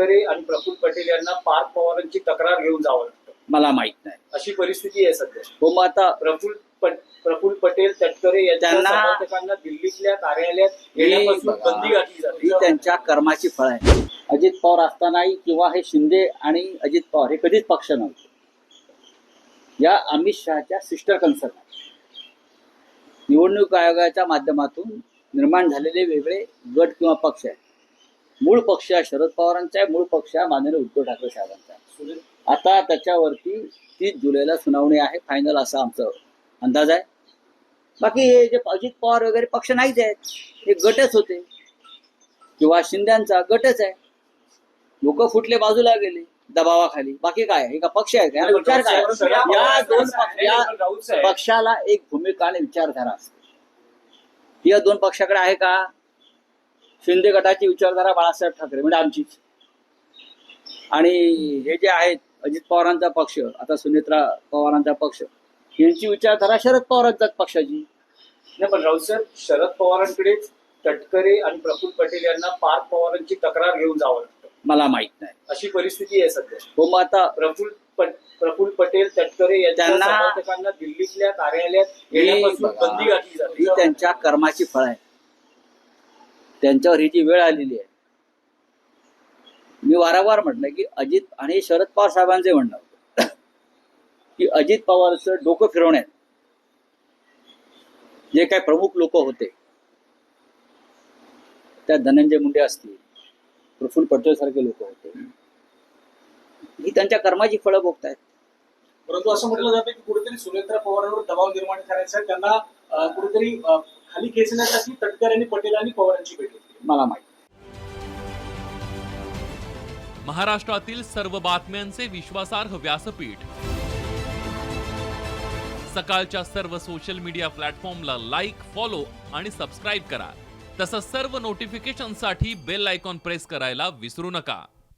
तटकरे आणि प्रफुल्ल पटेल यांना पार्थ पवारांची तक्रार घेऊन जावं लागतं? मला माहित नाही. अशी परिस्थिती आहे सध्या. हो, मग आता प्रफुल्ल पटेल तटकरे यांच्या त्यांना- समर्थकांना दिल्लीतल्या कार्यालयात येण्यापासून बंदी घातली जाते. ही त्यांच्या कर्माची फळ आहे. अजित पवार असतानाही किंवा हे शिंदे आणि अजित पवार हे कधीच पक्ष नव्हते. या अमित शहाच्या सिस्टर कन्सर्न निवडणूक आयोगाच्या माध्यमातून निर्माण झालेले वेगळे गट किंवा पक्ष आहेत. मूळ पक्ष हा शरद पवारांचा आहे, मूळ पक्ष हा माननीय उद्धव ठाकरे साहेबांचा आहे. आता त्याच्यावरती 30 जुलैला सुनावणी आहे, फायनल असा आमचा अंदाज आहे. बाकी हे जे अजित पवार वगैरे पक्ष नाहीच आहेत, हे गटच होते किंवा शिंद्यांचा गटच आहे. लोक फुटले, बाजूला गेले दबावाखाली. बाकी काय हे का पक्ष आहे का? विचार काय? या दोन पक्षाला एक भूमिका आणि विचारधारा असते. या दोन पक्षाकडे आहे का? शिंदे गटाची विचारधारा बाळासाहेब ठाकरे म्हणजे आमचीच, आणि हे जे आहेत अजित पवारांचा पक्ष, आता सुनेत्रा पवारांचा पक्ष, यांची विचारधारा शरद पवारांच्याच पक्षाची. नाही, पण राऊत साहेब, शरद पवारांकडेच तटकरे आणि प्रफुल्ल पटेल यांना पार्थ पवारांची तक्रार घेऊन जावं लागतं. मला माहित नाही. अशी परिस्थिती आहे सध्या. हो, मग आता प्रफुल्ल पटेल तटकरे यांच्या समर्थकांना दिल्लीतल्या कार्यालयात येण्यापासून बंदी घातली जाते. ही त्यांच्या कर्माची फळ आहे. त्यांच्यावर ही जी वेळ आलेली आहे. मी वारंवार म्हटलं की अजित आणि शरद पवार साहेबांचे म्हणणं होतं की अजित पवारचं डोकं फिरवण्यात जे काही प्रमुख लोक होते, त्यात धनंजय मुंडे असतील, प्रफुल्ल पटेल सारखे लोक होते, ही त्यांच्या कर्माची फळं भोगतायत. परंतु असं म्हटलं जातं की कुठेतरी सुनेत्रा पवारांवर दबाव निर्माण करायचा, त्यांना कुठेतरी खाली खेचण्यासाठी तटकरे आणि पटेल आणि पवारांची भेट घेतली. मला माहिती. महाराष्ट्रातील सर्व बातम्यांचे विश्वासार्ह व्यासपीठ, सकाळच्या सर्व सोशल मीडिया प्लॅटफॉर्मला लाईक, फॉलो आणि सबस्क्राईब करा. तसंच सर्व नोटिफिकेशनसाठी बेल आयकॉन प्रेस करायला विसरू नका.